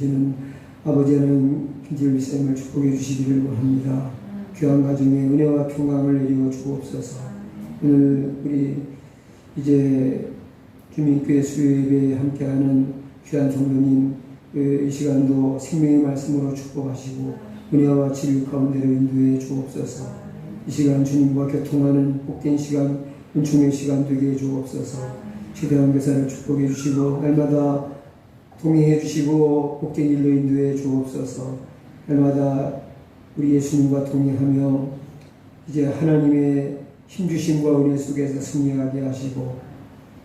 저는 아버지는 김지율 목사님을 축복해 주시기를 원합니다. 귀한 가정에 은혜와 평강을 내려 주옵소서. 오늘 우리 이제 주민교회 수요예배에 함께하는 귀한 성도님 이 시간도 생명의 말씀으로 축복하시고 은혜와 진리 가운데로 인도해 주옵소서. 이 시간 주님과 교통하는 복된 시간, 은총의 시간 되게 해 주옵소서. 최대한 교사를 축복해 주시고 날마다 동행해 주시고 복된 일로 인도해 주옵소서. 날마다 우리 예수님과 동행하며 이제 하나님의 힘주심과 은혜 속에서 승리하게 하시고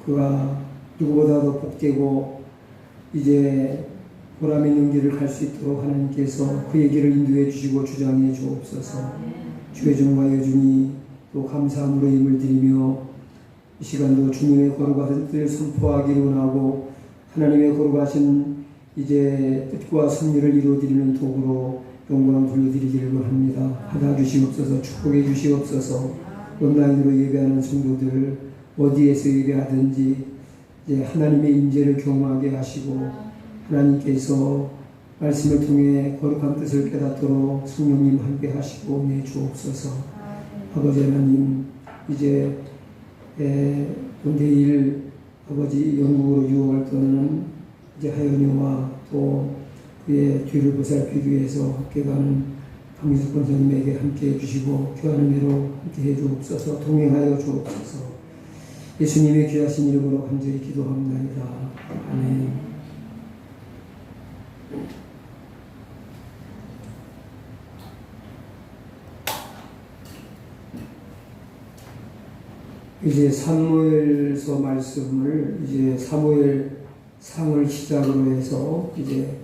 그가 누구보다도 복되고 이제 보람 있는 길을 갈 수 있도록 하나님께서 그의 길을 인도해 주시고 주장해 주옵소서. 주의 종과 여중이 또 감사함으로 힘을 드리며 이 시간도 주님의 거룩한 뜻을 선포하기를 원하고 하나님의 거룩하신 이제 뜻과 섭리를 이루어드리는 도구로 영광 돌려드리기를 원합니다. 받아 주시옵소서. 축복해 주시옵소서. 온라인으로 예배하는 성도들 어디에서 예배하든지 이제 하나님의 임재를 경험하게 하시고 하나님께서 말씀을 통해 거룩한 뜻을 깨닫도록 성령님 함께 하시고 은혜 주옵소서. 아버지 하나님 이제 내일 아버지 영국으로 유학을 떠나는 이제 하연이와 또 그의 뒤를 보살피기 위해서 함께 가는 강민석 권사님에게 함께 해주시고 귀한 은혜로 함께 해주옵소서. 동행하여 주옵소서. 예수님의 귀하신 이름으로 간절히 기도합니다. 아멘. 이제 사무엘서 말씀을 이제 사무엘상을 시작으로 해서 이제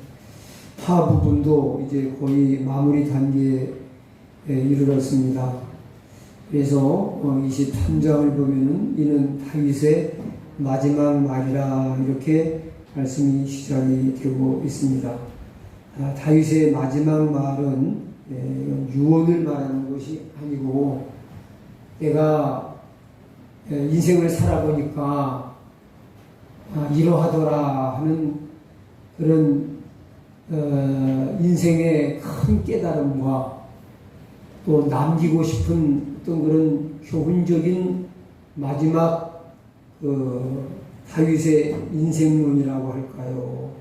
하 부분도 이제 거의 마무리 단계에 이르렀습니다. 그래서 23장을 보면은 이는 다윗의 마지막 말이라 이렇게 말씀이 시작이 되고 있습니다. 다윗의 마지막 말은 유언을 말하는 것이 아니고 내가 인생을 살아보니까 이러하더라 하는 그런 인생의 큰 깨달음과 또 남기고 싶은 어떤 그런 교훈적인 마지막 다윗의 인생론이라고 할까요?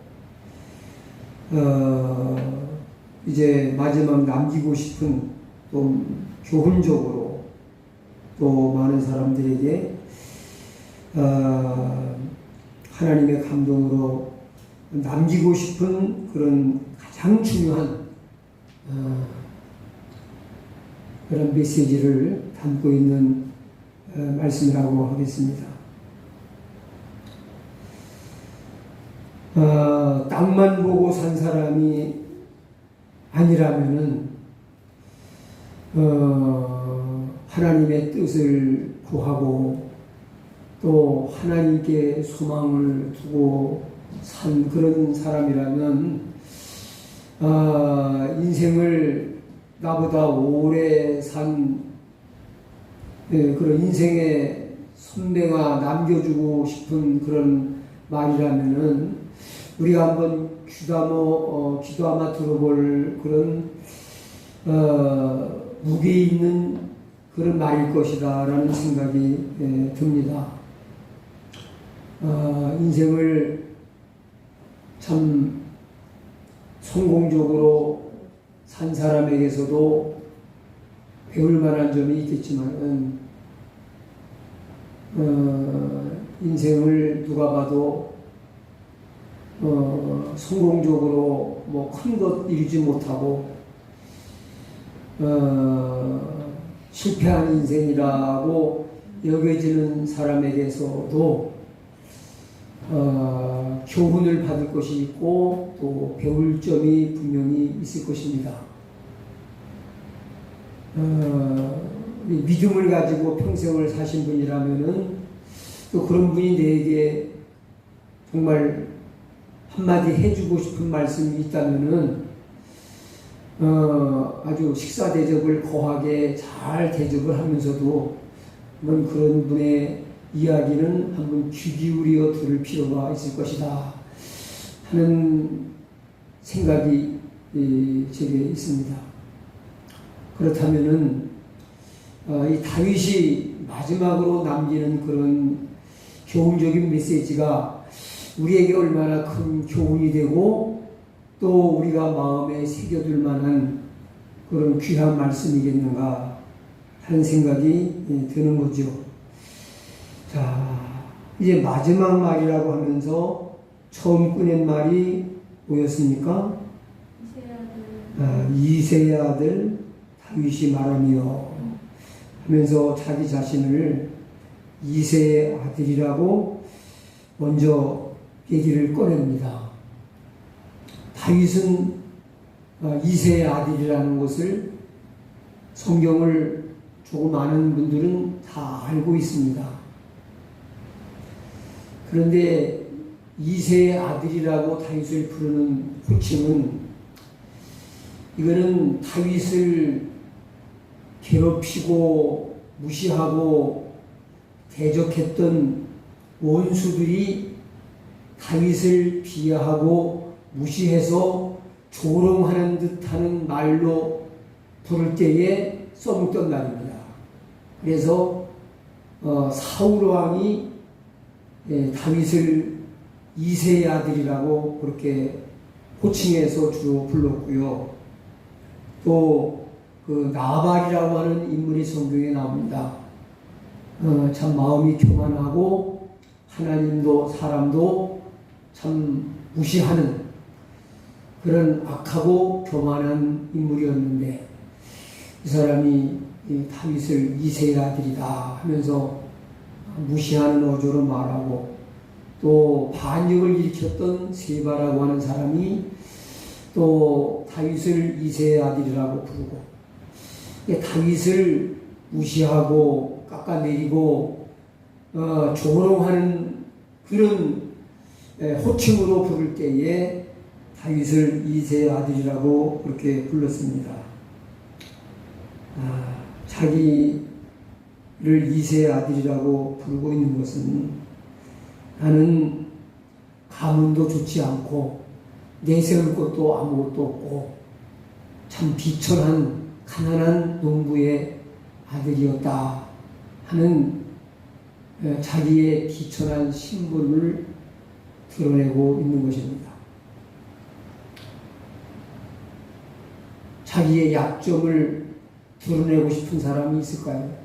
이제 마지막 남기고 싶은 또 교훈적으로 또 많은 사람들에게 하나님의 감동으로 남기고 싶은 그런 가장 중요한 그런 메시지를 담고 있는 말씀이라고 하겠습니다. 땅만 보고 산 사람이 아니라면은 하나님의 뜻을 구하고 또 하나님께 소망을 두고 산 그런 사람이라면 인생을 나보다 오래 산 그런 인생의 선배가 남겨주고 싶은 그런 말이라면은 우리가 한번 귀도 아마 들어볼 그런 무게 있는 그런 말일 것이다 라는 생각이 듭니다. 인생을 참 성공적으로 산 사람에게서도 배울 만한 점이 있겠지만 인생을 누가 봐도 성공적으로 뭐 큰 것 이루지 못하고 실패한 인생이라고 여겨지는 사람에게서도 교훈을 받을 것이 있고 또 배울 점이 분명히 있을 것입니다. 믿음을 가지고 평생을 사신 분이라면은 또 그런 분이 내게 정말 한마디 해주고 싶은 말씀이 있다면은 아주 식사 대접을 거하게 잘 대접을 하면서도 한번 그런 분의 이야기는 한번 귀 기울여 들을 필요가 있을 것이다 하는 생각이 제게 있습니다. 그렇다면은 이 다윗이 마지막으로 남기는 그런 교훈적인 메시지가 우리에게 얼마나 큰 교훈이 되고 또 우리가 마음에 새겨둘 만한 그런 귀한 말씀이겠는가 하는 생각이 드는 거죠. 자, 이제 마지막 말이라고 하면서 처음 꺼낸 말이 뭐였습니까? 이새의 아들 다윗이 말하며 하면서 자기 자신을 이새의 아들이라고 먼저 얘기를 꺼냅니다. 다윗은 이새의 아들이라는 것을 성경을 조금 아는 분들은 다 알고 있습니다. 그런데 이새의 아들이라고 다윗을 부르는 호칭은 이거는 다윗을 괴롭히고 무시하고 대적했던 원수들이 다윗을 비하하고 무시해서 조롱하는 듯하는 말로 부를 때에 써먹던 말입니다. 그래서 사울 왕이 다윗을 이새의 아들이라고 그렇게 호칭해서 주로 불렀고요. 또 그 나발이라고 하는 인물이 성경에 나옵니다. 참 마음이 교만하고 하나님도 사람도 참 무시하는 그런 악하고 교만한 인물이었는데 이 사람이 다윗을 이새의 아들이다 하면서 무시하는 어조로 말하고 또 반역을 일으켰던 세바라고 하는 사람이 또 다윗을 이새의 아들이라고 부르고 다윗을 무시하고 깎아내리고 조롱하는 그런 호칭으로 부를 때에 다윗을 이새의 아들이라고 그렇게 불렀습니다. 자기를 이새의 아들이라고 부르고 있는 것은 나는 가문도 좋지 않고 내세울 것도 아무것도 없고 참 비천한 가난한 농부의 아들이었다 하는 자기의 비천한 신분을 드러내고 있는 것입니다. 자기의 약점을 드러내고 싶은 사람이 있을까요?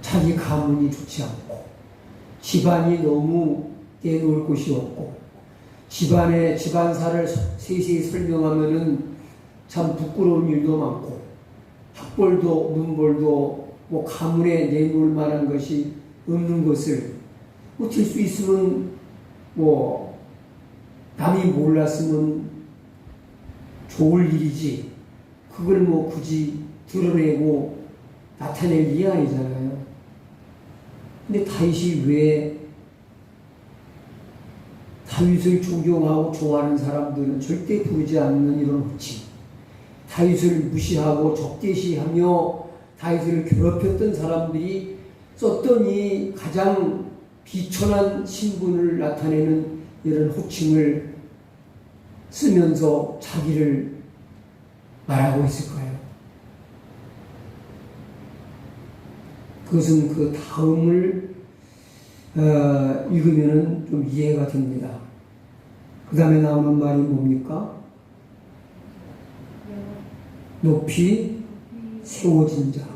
자기 가문이 좋지 않고 집안이 너무 내놓을 곳이 없고 집안사를 세세히 설명하면은 참 부끄러운 일도 많고 학벌도 문벌도 뭐 가문에 내놓을 만한 것이 없는 것을 될 수 있으면 뭐 남이 몰랐으면 좋을 일이지 그걸 뭐 굳이 드러내고 나타낼 일이 아니잖아요. 근데 다윗이 왜 다윗을 존경하고 좋아하는 사람들은 절대 부르지 않는 이런 호칭, 다윗을 무시하고 적대시하며 다윗을 괴롭혔던 사람들이 썼던 이 가장 비천한 신분을 나타내는 이런 호칭을 쓰면서 자기를 말하고 있을까요? 그것은 그 다음을 읽으면 좀 이해가 됩니다. 그 다음에 나오는 말이 뭡니까? 높이 세워진 자.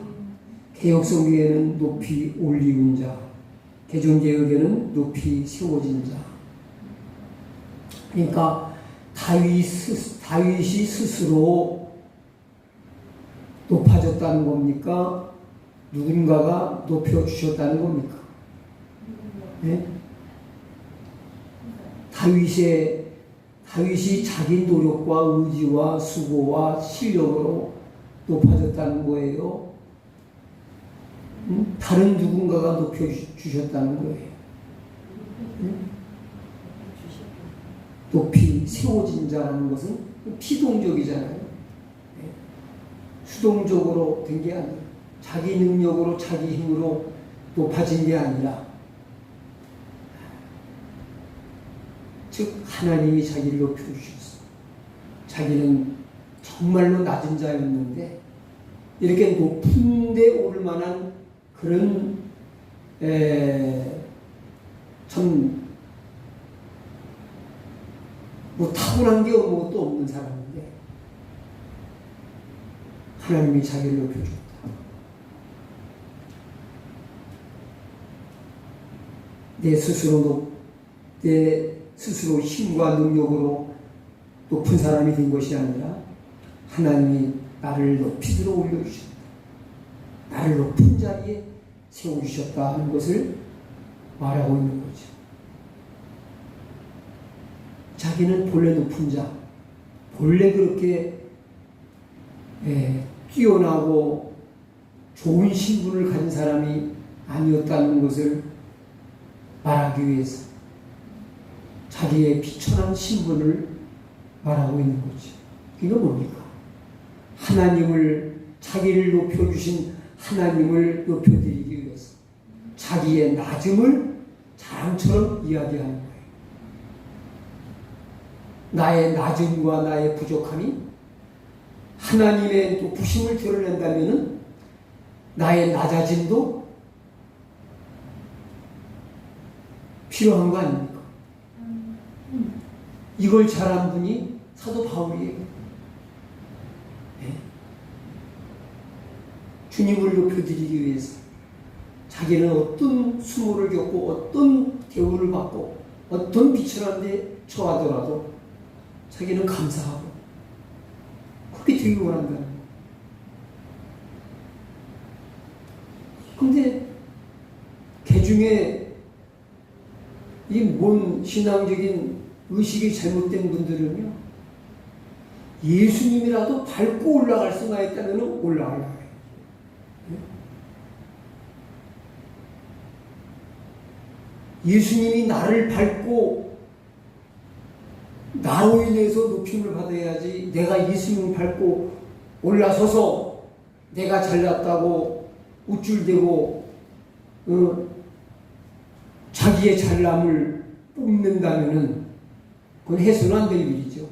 개역성경에는 높이 올리운 자. 개정개역에는 높이 세워진 자. 그러니까 다윗이 스스로 높아졌다는 겁니까? 누군가가 높여주셨다는 겁니까? 네? 다윗이 자기 노력과 의지와 수고와 실력으로 높아졌다는 거예요. 다른 누군가가 높여주셨다는 거예요. 높이 세워진 자라는 것은 피동적이잖아요. 수동적으로 된 게 아니라 자기 능력으로 자기 힘으로 높아진 게 아니라 즉 하나님이 자기를 높여주셨어. 자기는 정말로 낮은 자였는데 이렇게 높은 데 오를 만한 그런 참 뭐 타고난 게 아무것도 없는 사람인데 하나님이 자기를 높여줬다. 내 스스로 힘과 능력으로 높은 사람이 된 것이 아니라 하나님이 나를 높이 들어 올려주셨다. 나를 높은 자리에 세워주셨다 하는 것을 말하고 있는 거죠. 자기는 본래 높은 자, 본래 그렇게 뛰어나고 좋은 신분을 가진 사람이 아니었다는 것을 말하기 위해서 자기의 비천한 신분을 말하고 있는 거죠. 이거 뭡니까? 하나님을, 자기를 높여주신 하나님을 높여드리기 위해서 자기의 낮음을 자랑처럼 이야기하는 거예요. 나의 낮음과 나의 부족함이 하나님의 높으심을 드러낸다면 나의 낮아짐도 필요한 거 아닙니까? 이걸 잘한 분이 사도 바울이에요. 네. 주님을 높여드리기 위해서 자기는 어떤 수모를 겪고 어떤 대우를 받고 어떤 비천한 데 처하더라도 자기는 감사하고 그렇게 되기 원한다는 거예요. 그런데 개중에 이 뭔 신앙적인 의식이 잘못된 분들은요, 예수님이라도 밟고 올라갈 수가 있다면 올라가려고 해요. 예수님이 나를 밟고 나로 인해서 높임을 받아야지, 내가 예수님을 밟고 올라서서 내가 잘났다고 우쭐대고 자기의 잘남을 뽐낸다면 그건 해서는 안 될 일이죠.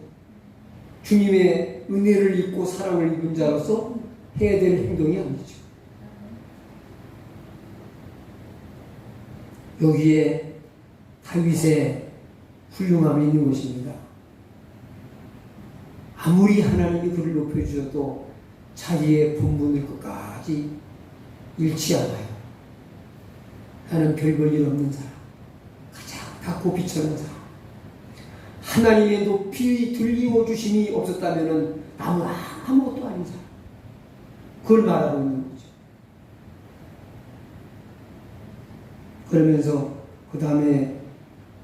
주님의 은혜를 입고 사랑을 입은 자로서 해야 될 행동이 아니죠. 여기에 다윗의 훌륭함이 있는 것입니다. 아무리 하나님이 그를 높여주셔도 자기의 본분을 끝까지 잃지 않아요. 나는 별 볼 일 없는 사람, 가장 작고 비천한 사람, 하나님의 높이 들리워 주심이 없었다면 나는 아무것도 아닌 사람, 그걸 말하고 있는 거죠. 그러면서 그 다음에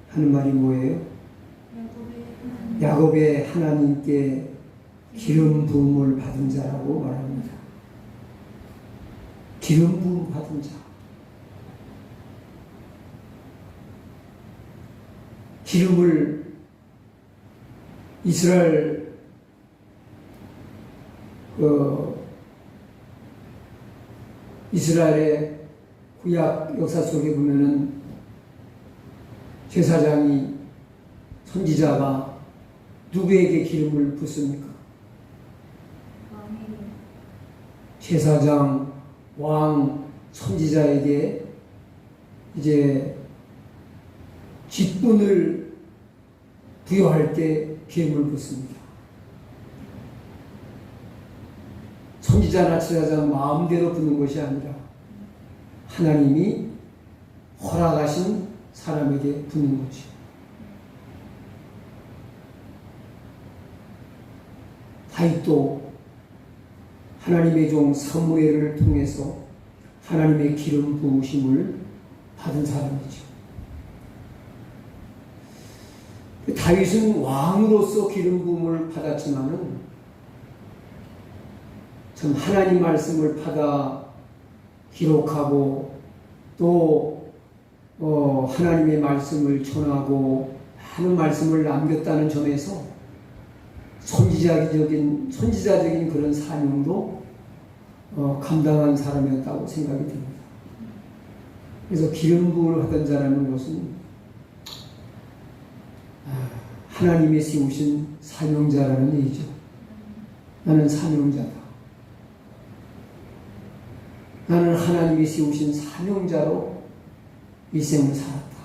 하는 말이 뭐예요? 야곱의 하나님께 기름 부음을 받은 자라고 말합니다. 기름 부음 받은 자. 기름을 이스라엘 이스라엘의 구약 역사 속에 보면은 제사장이, 선지자가 누구에게 기름을 붓습니까? 제사장, 왕, 선지자에게 이제 직분을 부여할 때 기름을 붓습니다. 선지자나 제사장 마음대로 붓는 것이 아니라 하나님이 허락하신 사람에게 붓는 거죠. 다윗도 하나님의 종 사무엘을 통해서 하나님의 기름 부으심을 받은 사람이죠. 다윗은 왕으로서 기름 부음을 받았지만은 참 하나님 말씀을 받아 기록하고 또 하나님의 말씀을 전하고 많은 말씀을 남겼다는 점에서 선지자적인 그런 사명도 감당한 사람이었다고 생각이 듭니다. 그래서 기름 부음을 하던 자라는 것은 하나님이 세우신 사명자라는 얘기죠. 나는 사명자다. 나는 하나님이 세우신 사명자로 이 생을 살았다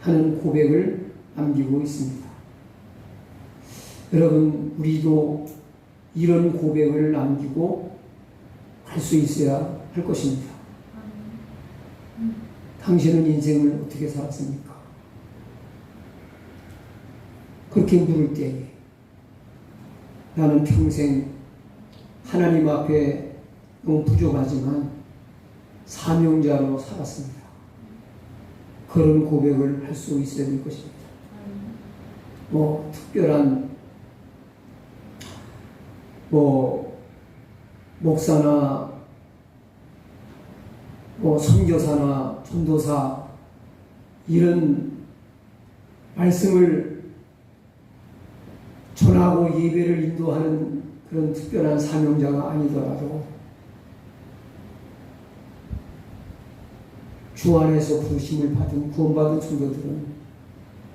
하는 고백을 남기고 있습니다. 여러분, 우리도 이런 고백을 남기고 갈 수 있어야 할 것입니다. 당신은 인생을 어떻게 살았습니까? 그렇게 물을 때에 나는 평생 하나님 앞에 너무 부족하지만 사명자로 살았습니다. 그런 고백을 할 수 있어야 될 것입니다. 특별한 목사나 선교사나 전도사 이런 말씀을 전하고 예배를 인도하는 그런 특별한 사명자가 아니더라도 주 안에서 부르심을 받은 구원받은 성도들은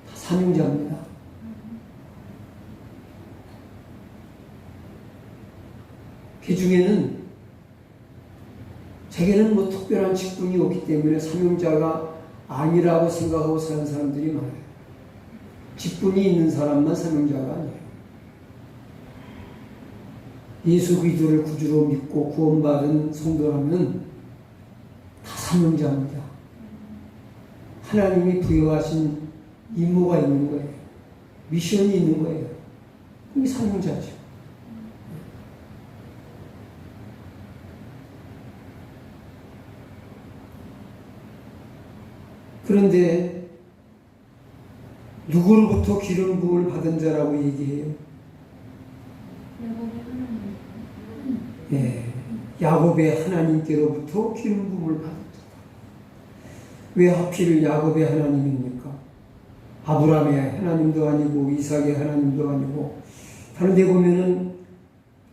다 사명자입니다. 그 중에는 제게는 특별한 직분이 없기 때문에 사명자가 아니라고 생각하고 사는 사람들이 많아요. 직분이 있는 사람만 사명자가 아니에요. 예수 그리스도를 구주로 믿고 구원받은 성도라면 다 사명자입니다. 하나님이 부여하신 임무가 있는 거예요. 미션이 있는 거예요. 그게 사명자죠. 그런데 누구로부터 기름 부음을 받은 자라고 얘기해요? 야곱의 하나님께로부터 기름 부음을 받은 자다. 왜 하필 야곱의 하나님입니까? 아브라함의 하나님도 아니고 이삭의 하나님도 아니고, 다른 데 보면은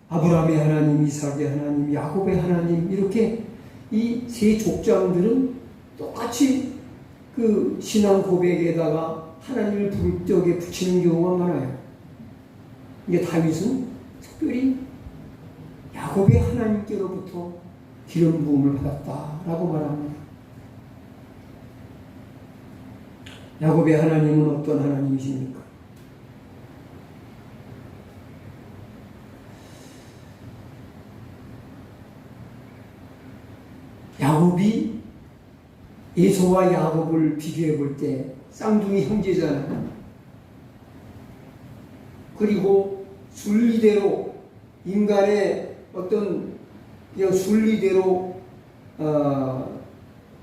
아브라함의 하나님, 이삭의 하나님, 야곱의 하나님, 이렇게 이 세 족장들은 똑같이 그 신앙 고백에다가 하나님을 부를 적에 붙이는 경우가 많아요. 이게 다윗은 특별히 야곱의 하나님께로부터 기름 부음을 받았다라고 말합니다. 야곱의 하나님은 어떤 하나님이십니까? 야곱이 에서와 야곱을 비교해 볼 때 쌍둥이 형제잖아요. 그리고 순리대로 인간의 어떤 순리대로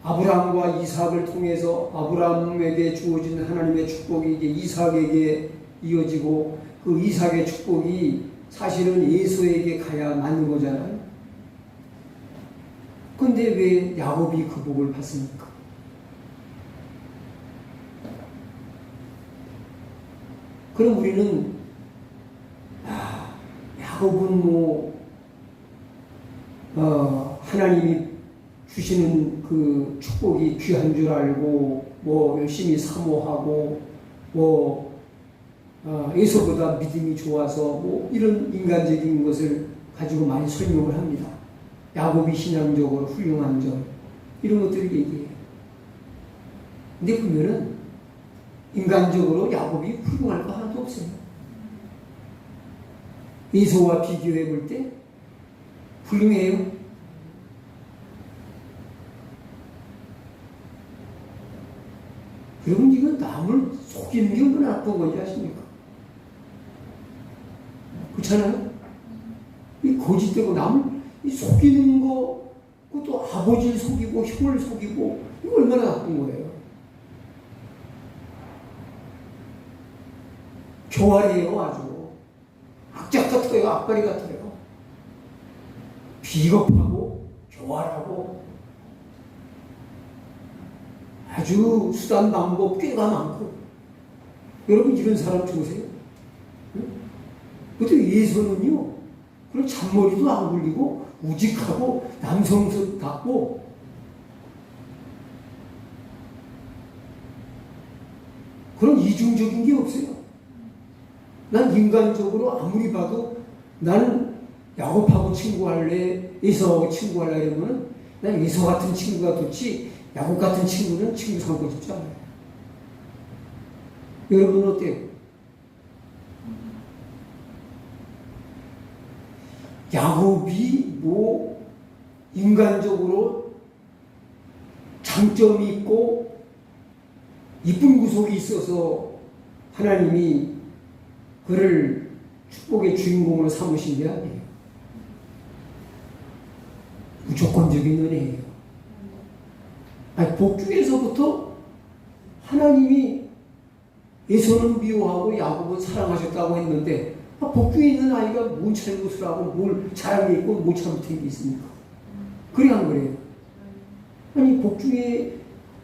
아브라함과 이삭을 통해서 아브라함에게 주어진 하나님의 축복이 이제 이삭에게 이어지고, 그 이삭의 축복이 사실은 에서에게 가야 맞는 거잖아요. 그런데 왜 야곱이 그 복을 받습니까? 그럼 우리는 야곱은 하나님이 주시는 그 축복이 귀한 줄 알고 열심히 사모하고 에서보다 믿음이 좋아서 이런 인간적인 것을 가지고 많이 설명을 합니다. 야곱이 신앙적으로 훌륭한 점, 이런 것들을 얘기해요. 근데 보면은 인간적으로 야곱이 훌륭할 거 하나도 없어요. 에서와 비교해 볼 때 훌륭해요. 여러분, 이건 남을 속이는 게 얼마나 나쁜 건지 아십니까? 그렇잖아요? 이 거짓되고 남을 속이는 거, 그것도 아버지를 속이고 형을 속이고, 이거 얼마나 나쁜 거예요. 교활해요. 아주 악작 같아요. 악바리 같아요. 비겁하고 교활하고 아주 수단 방법 꾀가 많고. 여러분, 이런 사람 좋으세요? 그런데 예수는요, 그런 잔머리도 안 굴리고 우직하고 남성스럽 같고, 그런 이중적인 게 없어요. 난 인간적으로 아무리 봐도 난 야곱하고 친구할래, 에서하고 친구할래 이러면 난 에서 같은 친구가 좋지 야곱 같은 친구는 친구 삼고 싶지 않아요. 여러분은 어때요? 야곱이 뭐 인간적으로 장점이 있고 이쁜 구석이 있어서 하나님이 그를 축복의 주인공으로 삼으신 게 아니에요. 무조건적인 은혜예요. 아니, 복중에서부터 하나님이 에서는 미워하고 야곱은 사랑하셨다고 했는데 복중에 있는 아이가 뭔 잘못을 하고 뭘 잘한 게 있고 뭘 잘못한 게 있습니까? 그래 안 그래요? 아니 복중에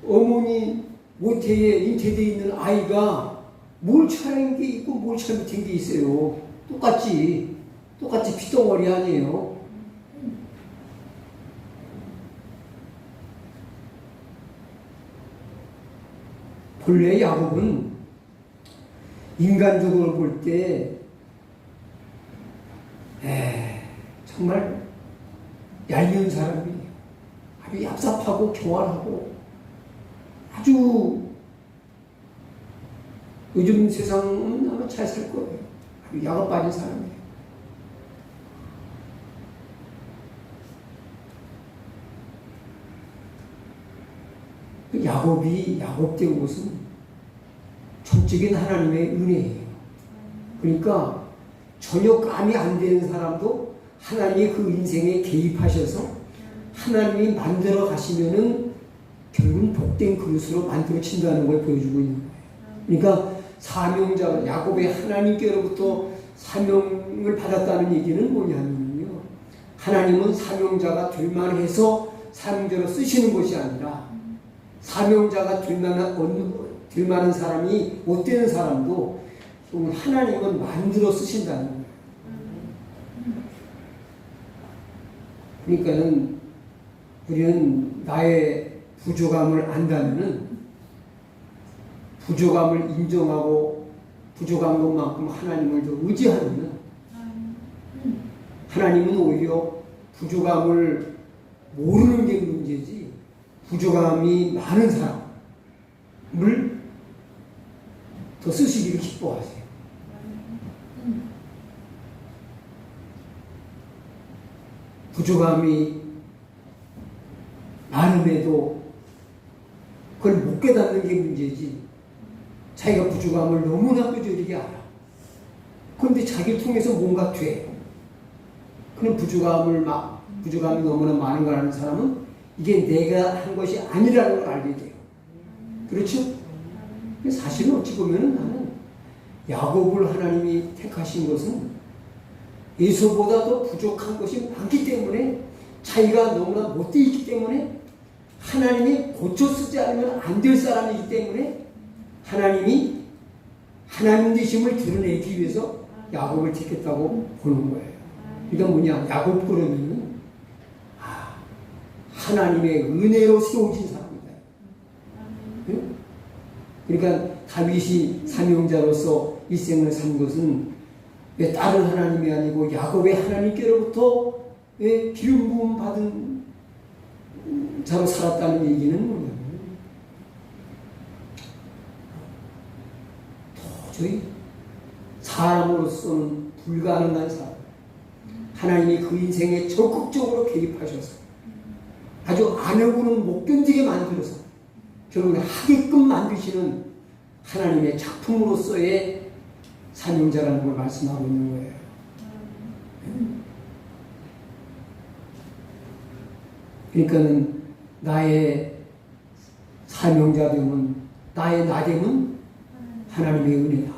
어머니 모태에 잉태되어 있는 아이가 뭘 잘한 게 있고 뭘 잘못한 게 있어요. 똑같이 피덩어리 아니에요. 본래 야곱은 인간적으로 볼 때 정말 얄미운 사람이에요. 아주 얍삽하고 교활하고 아주 요즘 세상은 아마 잘 살 거예요. 아주 야곱 빠진 사람이에요. 야곱이 야곱된 것은 전적인 하나님의 은혜예요. 그러니까 전혀 감이 안 되는 사람도 하나님이 그 인생에 개입하셔서 하나님이 만들어 가시면은 결국은 복된 그릇으로 만들어진다는 걸 보여주고 있는 거예요. 그러니까 사명자 야곱의 하나님께로부터 사명을 받았다는 얘기는 뭐냐면요. 하나님은 사명자가 될 만해서 사명자로 쓰시는 것이 아니라 사명자가 될 만한 사람이 못 되는 사람도 하나님은 만들어 쓰신다는 거예요. 그러니까는 우리는 나의 부족함을 안다면은 부족함을 인정하고 부족한 것만큼 하나님을 더 의지하면 하나님은 오히려 부족함을 모르는 게 문제지 부족함이 많은 사람을 더 쓰시기를 기뻐하세요. 부족함이 많음에도 그걸 못 깨닫는 게 문제지 자기가 부족함을 너무나 뼈저리게 알아. 그런데 자기를 통해서 뭔가 돼. 그런 부족함이 너무나 많은 걸 아는 사람은 이게 내가 한 것이 아니라는 걸 알게 돼요. 그렇죠? 사실은 어찌 보면 나는 야곱을 하나님이 택하신 것은 에서보다 더 부족한 것이 많기 때문에 자기가 너무나 못되어 있기 때문에 하나님이 고쳐 쓰지 않으면 안 될 사람이기 때문에 하나님이 하나님 되심을 드러내기 위해서 야곱을 택했다고 보는 거예요. 그러니까 뭐냐, 야곱 그러면은 하나님의 은혜로 세워진 사람이다. 그러니까 다윗이 사명자로서 일생을 산 것은 왜 다른 하나님이 아니고 야곱의 하나님께로부터 왜 기름 부음 받은 자로 살았다는 얘기는 뭐냐면 도저히 사람으로서는 불가능한 사람, 하나님이 그 인생에 적극적으로 개입하셔서 아주 안 해보는 못 견디게 만들어서 결국에 하게끔 만드시는 하나님의 작품으로서의 사명자라는 걸 말씀하고 있는 거예요. 그러니까는 나의 사명자 되면 나의 나됨은 하나님의 은혜다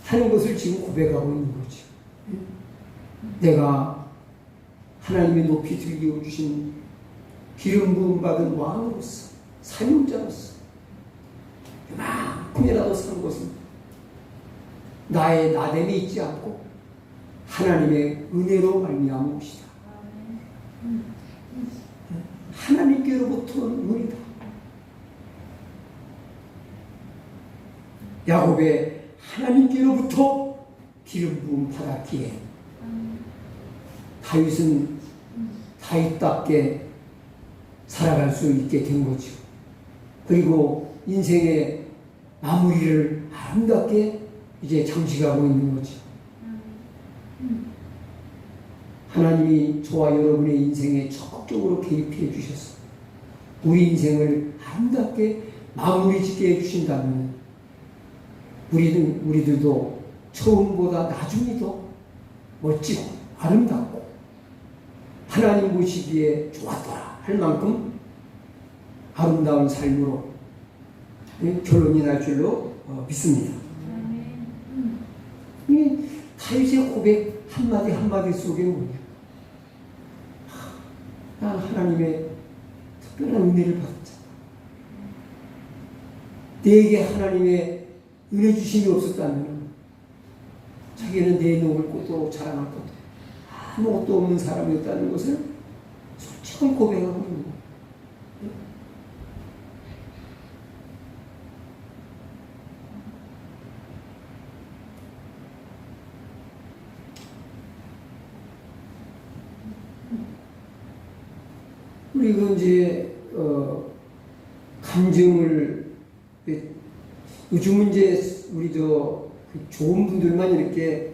하는 것을 지금 고백하고 있는 거죠. 내가 하나님의 높이 들게 주신 기름 부음 받은 왕으로서 사명자로서 이만큼이라도 산 것은 나의 나됨이 있지 않고 하나님의 은혜로 말미암은 것이다. 하나님께로부터 은혜다. 야곱의 하나님께로부터 기름 부음 받았기에 다윗은 다윗답게 살아갈 수 있게 된 거죠. 그리고 인생의 마무리를 아름답게 이제 장식하고 있는 거죠. 하나님이 저와 여러분의 인생에 적극적으로 개입해 주셔서 우리 인생을 아름답게 마무리 짓게 해주신다면 우리들도 처음보다 나중이 더 멋지고 아름답고 하나님 보시기에 좋았더라 할 만큼 아름다운 삶으로 결론이 날 줄로 믿습니다. 다윗의 고백 한마디 한마디 속에 뭐냐? 난 하나님의 특별한 은혜를 받았잖아. 내게 하나님의 은혜 주심이 없었다면 자기는 내 놈을 꽃도 자랑할 것도 아무것도 없는 사람이었다는 것을 솔직히 고백하고 있는 거예요. 그리고 이제 감정을 요즘은 이제 우리 좋은 분들만 이렇게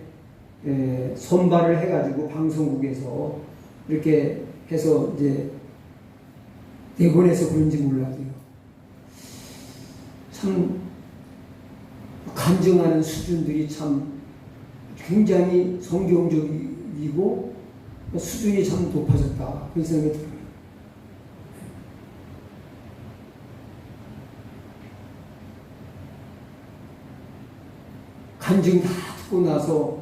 선발을 해가지고 방송국에서 이렇게 해서 이제 내보내서 그런지 몰라도요. 참 간증하는 수준들이 참 굉장히 성경적이고 수준이 참 높아졌다. 그런 생각이 들어요. 간증 다 듣고 나서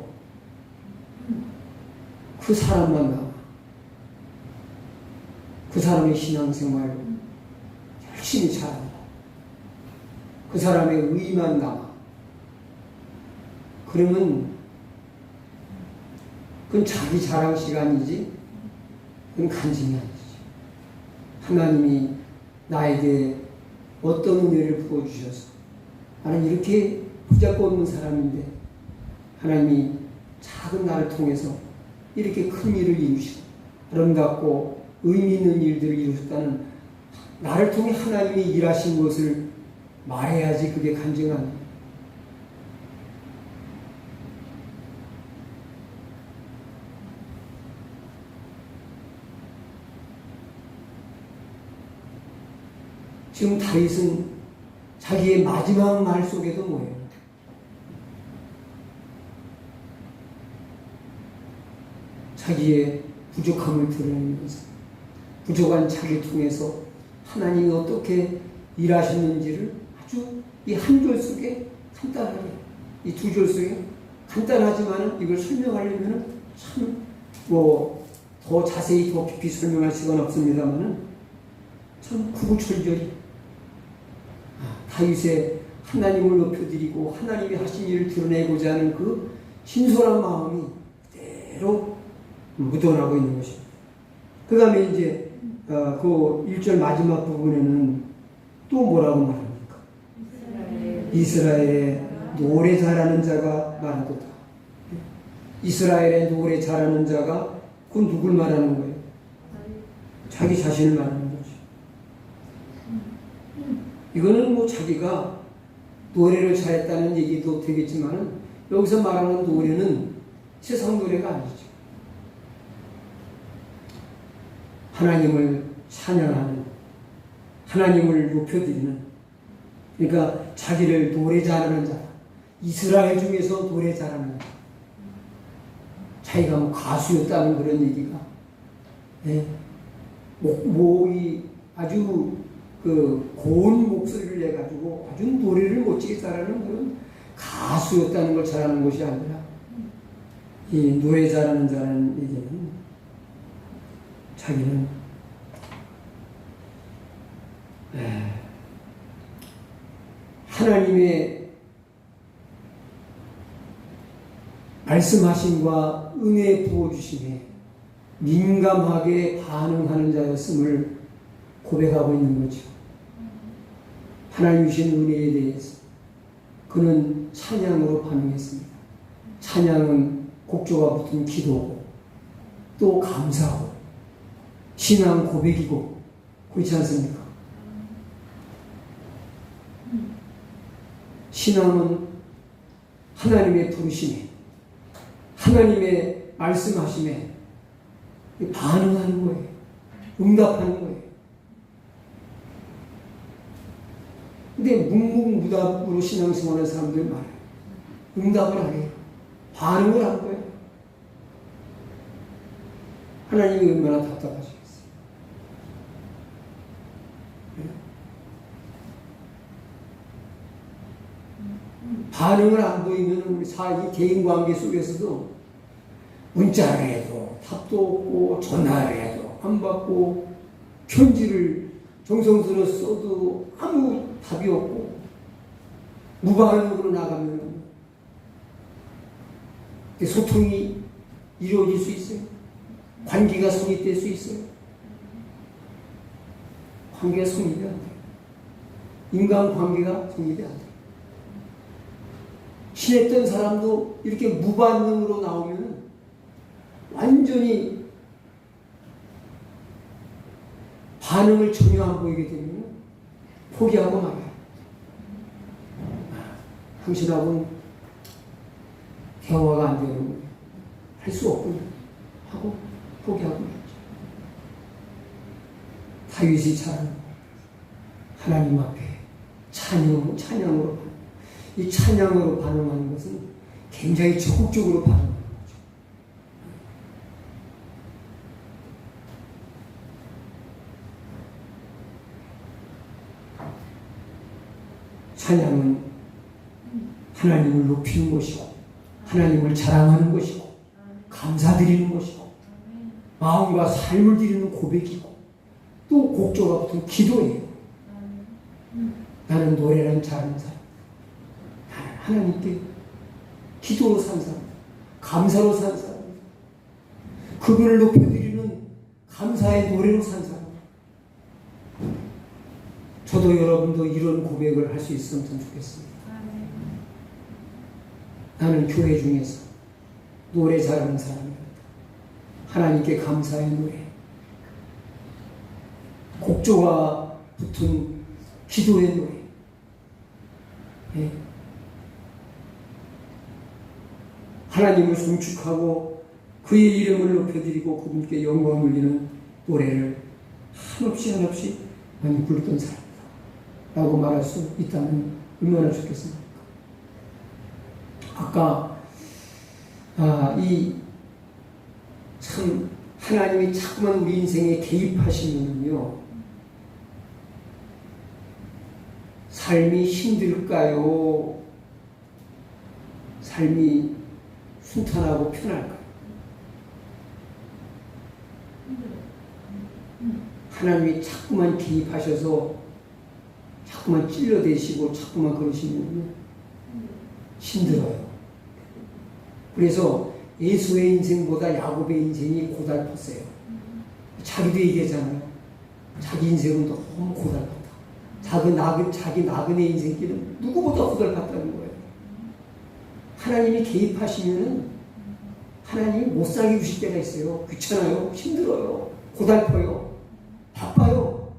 그 사람만 남아. 그 사람의 신앙생활 열심히 잘한다. 그 사람의 의만 남아. 그러면 그건 자기 자랑 시간이지 그건 간증이 아니지. 하나님이 나에게 어떤 은혜를 부어주셔서 나는 이렇게 붙잡고 없는 사람인데 하나님이 작은 나를 통해서 이렇게 큰 일을 이루시고 아름답고 의미 있는 일들을 이루셨다는 나를 통해 하나님이 일하신 것을 말해야지 그게 간증하는 거예요. 지금 다윗은 자기의 마지막 말 속에도 뭐예요? 자기의 부족함을 드러내면서 부족한 자기 통해서 하나님이 어떻게 일하셨는지를 아주 이 한 절 속에 간단하게, 이 두 절 속에 간단하지만 이걸 설명하려면 참 더 자세히 더 깊이 설명할 시간 없습니다만은 참 구구절절히 다윗의 하나님을 높여드리고 하나님이 하신 일을 드러내고자 하는 그 진솔한 마음이 그대로 묻어나고 있는 것입니다. 그 다음에 이제 그 1절 마지막 부분에는 또 뭐라고 말합니까? 이스라엘의 노래 잘하는 자가 말하도다. 이스라엘의 노래 잘하는 자가 그건 누굴 말하는 거예요? 자기 자신을 말하는 거죠. 이거는 뭐 자기가 노래를 잘했다는 얘기도 되겠지만 여기서 말하는 노래는 세상 노래가 아니죠. 하나님을 찬양하는, 하나님을 높여드리는, 그러니까 자기를 노래 잘하는 자, 이스라엘 중에서 노래 잘하는 자, 자기가 뭐 가수였다는 그런 얘기가, 목이 아주 그 고운 목소리를 내가지고 아주 노래를 멋지게 잘하는 그런 가수였다는 걸 잘하는 것이 아니라 이 노래 잘하는 자라는 얘기는 자기는 하나님의 말씀하심과 은혜 부어주심에 민감하게 반응하는 자였음을 고백하고 있는 거죠. 하나님 주신 은혜에 대해서 그는 찬양으로 반응했습니다. 찬양은 곡조가 붙은 기도고 또 감사하고 신앙 고백이고 그렇지 않습니까? 신앙은 하나님의 부르심에 하나님의 말씀하심에 반응하는 거예요. 응답하는 거예요. 근데 묵묵무답으로 신앙생활하는 사람들 많아요. 응답을 안 해요. 반응을 한 거예요. 하나님이 얼마나 답답하시겠어요. 반응을 안 보이면 우리 사이 대인관계 속에서도 문자를 해도 답도 없고 전화를 해도 안 받고 편지를 정성스레 써도 아무 답이 없고 무반응으로 나가면 소통이 이루어질 수 있어요. 관계가 성립될 수 있어요. 관계가 성립이 안 돼요. 인간관계가 성립이 안 돼요. 친했던 사람도 이렇게 무반응으로 나오면 완전히 반응을 전혀 안 보이게 되면 포기하고 말아요. 당신하고는 대화가 안 되는 거예요. 할 수 없군요. 하고 포기하고 말죠. 다윗이 잘 하나님 앞에 찬양으로 이 찬양으로 반응하는 것은 굉장히 적극적으로 반응하는 거죠. 찬양은 하나님을 높이는 것이고 하나님을 자랑하는 것이고 감사드리는 것이고 마음과 삶을 드리는 고백이고 또 곡조가 붙은 기도예요. 나는 노래를 잘하는 사람, 나는 하나님께 기도로 산 사람, 감사로 산 사람, 그분을 높여드리는 감사의 노래로 산 사람. 저도 여러분도 이런 고백을 할 수 있으면 좋겠습니다. 나는 교회 중에서 노래 잘하는 사람이다. 하나님께 감사의 노래, 곡조가 붙은 기도의 노래. 예. 하나님을 송축하고 그의 이름을 높여드리고 그분께 영광을 돌리는 노래를 한없이 많이 불렀던 사람이다 라고 말할 수 있다면 얼마나 좋겠습니까? 아까 참 하나님이 자꾸만 우리 인생에 개입하시면요 삶이 힘들까요? 삶이 순탄하고 편할까요? 하나님이 자꾸만 개입하셔서 자꾸만 찔러대시고 자꾸만 그러시면 힘들어요. 그래서 예수의 인생보다 야곱의 인생이 고달팠어요. 자기도 얘기하잖아요. 자기 인생은 너무 고달팠다. 자기 나그네 인생길은 누구보다 고달팠다는 거예요. 하나님이 개입하시면은 하나님이 못 살게 주실 때가 있어요. 귀찮아요. 힘들어요. 고달퍼요. 바빠요.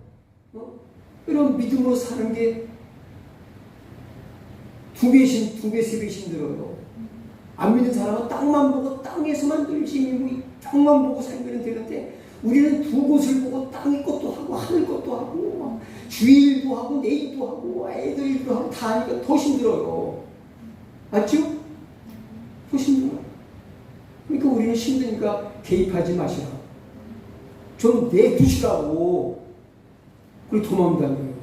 이런 믿음으로 사는 게 두 배, 세 배 힘들어요. 안 믿는 사람은 땅만 보고 땅에서만 늘 지니고 땅만 보고 살면 되는데 우리는 두 곳을 보고 땅의 것도 하고 하늘 것도 하고 주일도 하고 내일도 하고 애들 일도 하고 다 하니까 더 힘들어요. 맞죠? 더 힘들어요. 그러니까 우리는 힘드니까 개입하지 마시라. 좀 내두시라고. 그리고 도망다녀요.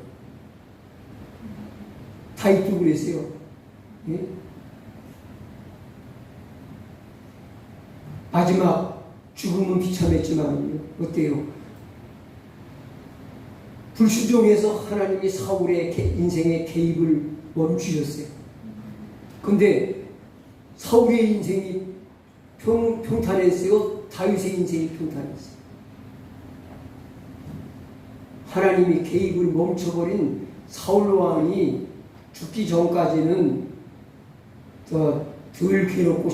다윗도 그랬어요. 예? 마지막 죽음은 비참했지만 어때요? 불순종해서 하나님이 사울의 인생의 개입을 멈추셨어요. 근데 사울의 인생이 평탄했어요? 다윗의 인생이 평탄했어요? 하나님이 개입을 멈춰버린 사울 왕이 죽기 전까지는 덜 괴롭고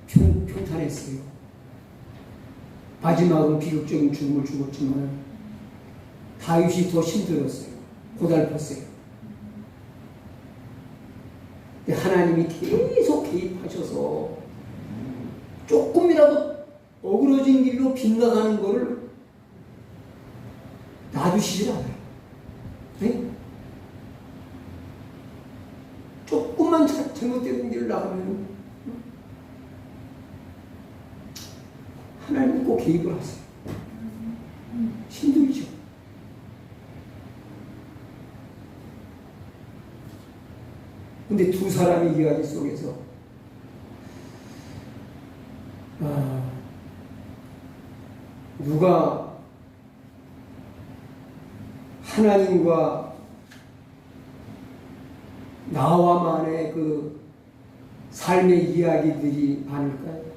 평탄했어요. 마지막은 비극적인 죽음을 죽었지만 다윗이 더 힘들었어요. 고달팠어요. 근데 하나님이 계속 개입하셔서 조금이라도 어그러진 길로 빗나가는 것을 놔두시질 않아요. 네? 조금만 잘못된 길을 나가면 하나님 꼭 개입을 하세요. 힘들죠. 근데 두 사람의 이야기 속에서 누가 하나님과 나와만의 그 삶의 이야기들이 많을까요?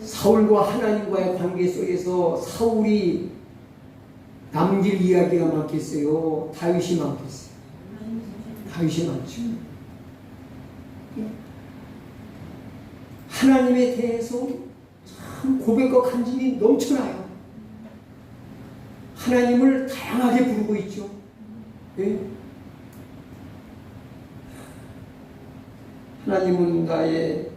사울과 하나님과의 관계 속에서 사울이 남길 이야기가 많겠어요? 다윗이 많겠어요? 다윗이 많죠. 하나님에 대해서 참 고백과 간증이 넘쳐나요. 하나님을 다양하게 부르고 있죠. 네? 하나님은 나의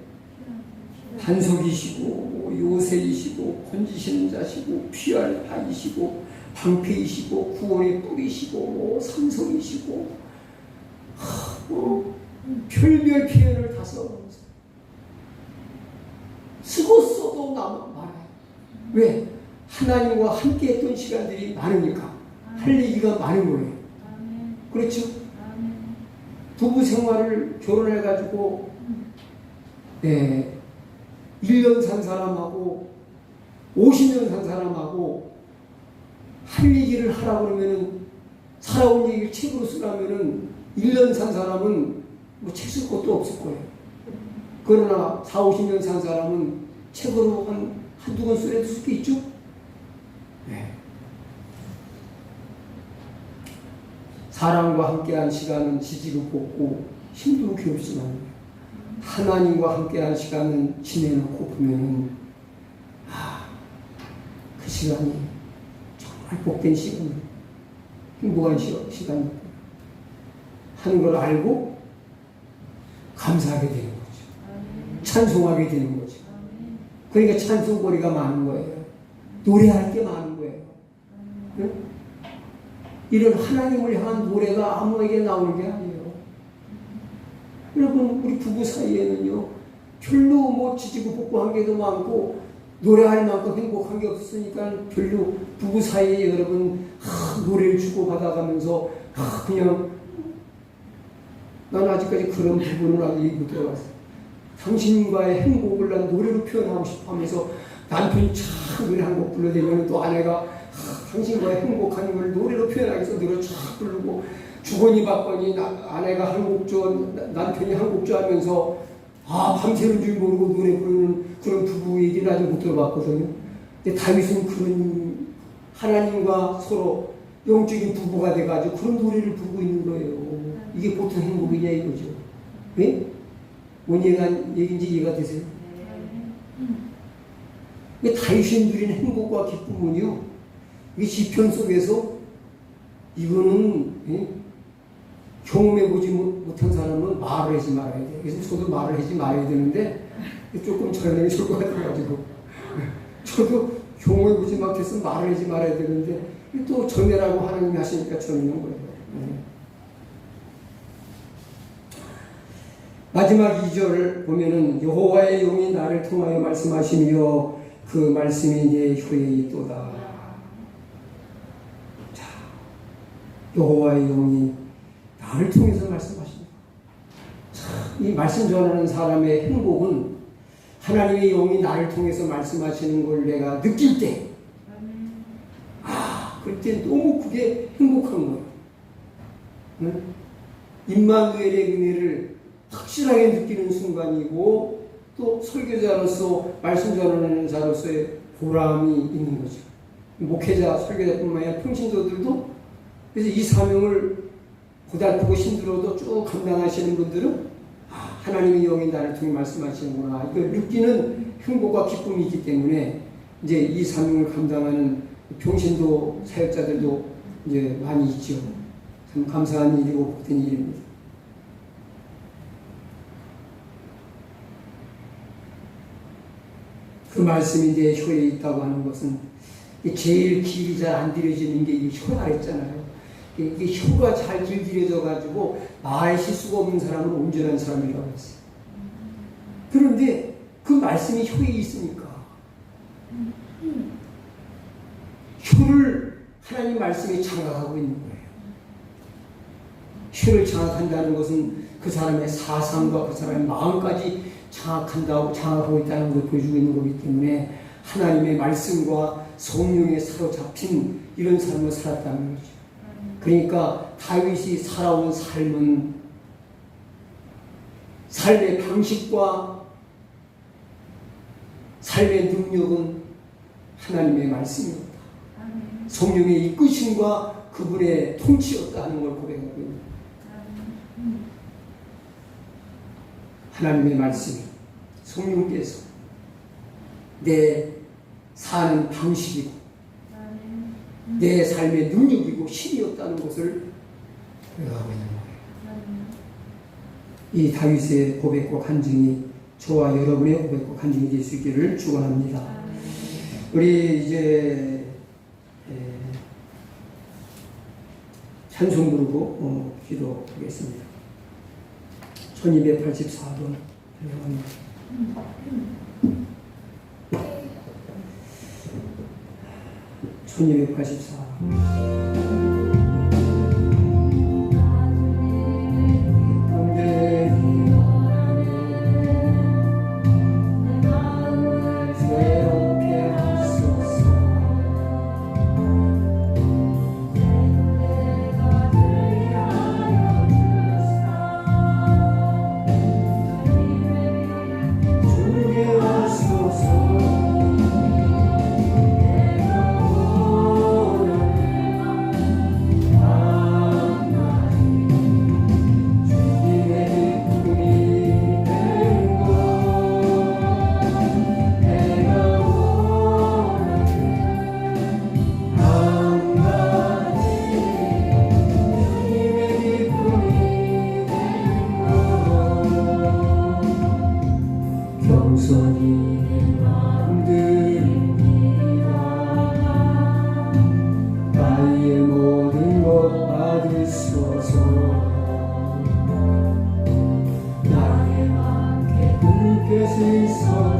반석이시고 요새이시고 건지시는 자시고 피할 바이시고 방패이시고 구원의 뿌리시고 삼성이시고 별별 표현을 다 써보면서 쓰고 써도 말아요. 왜? 하나님과 함께 했던 시간들이 많으니까 할 얘기가 많은 거예요. 그렇죠? 부부 생활을 결혼해가지고 1년 산 사람하고 50년 산 사람하고 할 얘기를 하라고 그러면은 살아온 얘기를 책으로 쓰라면은 1년 산 사람은 뭐 책 쓸 것도 없을 거예요. 그러나 4, 50년 산 사람은 책으로 한두 권 쓰래도 쓸 게 있죠? 네. 사람과 함께한 시간은 지지고 볶고 힘들고 괴롭지만 하나님과 함께한 시간은 지내놓고 보면은 그 시간이 정말 복된 시간이에요. 행복한 시간이에요. 하는 걸 알고 감사하게 되는 거죠. 찬송하게 되는 거죠. 그러니까 찬송거리가 많은 거예요. 노래할 게 많은 거예요. 네? 이런 하나님을 향한 노래가 아무에게 나오는 게 아니에요. 여러분, 우리 부부 사이에는요, 별로 뭐 지지고 볶고한 게도 많고, 노래할 만큼 행복한 게 없으니까 별로 부부 사이에 여러분, 노래를 주고받아가면서, 그냥, 난 아직까지 그런 부분을 아직 못 들어갔어요. 당신과의 행복을 난 노래로 표현하고 싶어 하면서 남편이 참 노래 한 곡 불러대면 또 아내가 당신과의 행복한 걸 노래로 표현하기 위해서 노래 쫙 부르고 주거니 받거니 아내가 한 곡 줘 남편이 한 곡 줘 하면서 밤새는 줄 모르고 노래 부르는 그런 부부 얘기를 아직 못 들어봤거든요. 근데 다윗은 그런 하나님과 서로 영적인 부부가 돼가지고 그런 노래를 부르고 있는 거예요. 이게 보통 행복이냐 이거죠. 네? 뭔 얘기인지 이해가 되세요? 네. 다윗이 누리는 행복과 기쁨은요, 이 시편 속에서 이거는 경험해보지 못한 사람은 말을 하지 말아야 돼요. 그래서 저도 말을 하지 말아야 되는데 조금 전형이 좋을 것 같아가지고 저도 경험해보지 못해서 말을 하지 말아야 되는데 또 전해라고 하나님이 하시니까 전하는 거예요. 마지막 2절 보면은 여호와의 영이 나를 통하여 말씀하시며 그 말씀이 내 혀에 있도다. 자, 여호와의 영이 나를 통해서 말씀하십니다. 이 말씀 전하는 사람의 행복은 하나님의 영이 나를 통해서 말씀하시는 걸 내가 느낄 때, 그럴 때 너무 그게 행복한 거예요. 응? 임마누엘의 은혜를 확실하게 느끼는 순간이고, 또 설교자로서 말씀 전하는 자로서의 보람이 있는 거죠. 목회자, 설교자뿐만 아니라 평신도들도 그래서 이 사명을 고달프고 힘들어도 쭉 감당하시는 분들은 하나님의 영이 나를 통해 말씀하시는구나. 이거 느끼는 행복과 기쁨이 있기 때문에 이제 이 사명을 감당하는 평신도 사역자들도 이제 많이 있죠. 참 감사한 일이고 복된 일입니다. 그 말씀이 내 혀에 있다고 하는 것은 제일 길이 잘 안 들여지는 게 이 혀라 했잖아요. 이게 혀가 잘 길들여져 가지고 말 실수가 없는 사람은 온전한 사람이라고 했어요. 그런데 그 말씀이 혀에 있으니까 혀를 하나님 말씀이 장악하고 있는 거예요. 혀를 장악한다는 것은 그 사람의 사상과 그 사람의 마음까지 장악하고 있다는 것을 보여주고 있는 거기 때문에 하나님의 말씀과 성령에 사로잡힌 이런 삶을 살았다는 거죠. 그러니까 다윗이 살아온 삶은 삶의 방식과 삶의 능력은 하나님의 말씀이었다. 성령의 이끄심과 그분의 통치였다 하는 걸 고백하고 있습니다. 하나님의 말씀이 성령께서 내 사는 방식이고 내 삶의 능력이고 힘이었다는 것을 고백하고 있는 거예요. 이 다윗의 고백과 간증이 저와 여러분의 고백과 간증이 될 수 있기를 축원합니다. 우리 이제 찬송 부르고 기도하겠습니다. 1284번 찬양합니다. 1284 나의 맘께 그 뜻을 서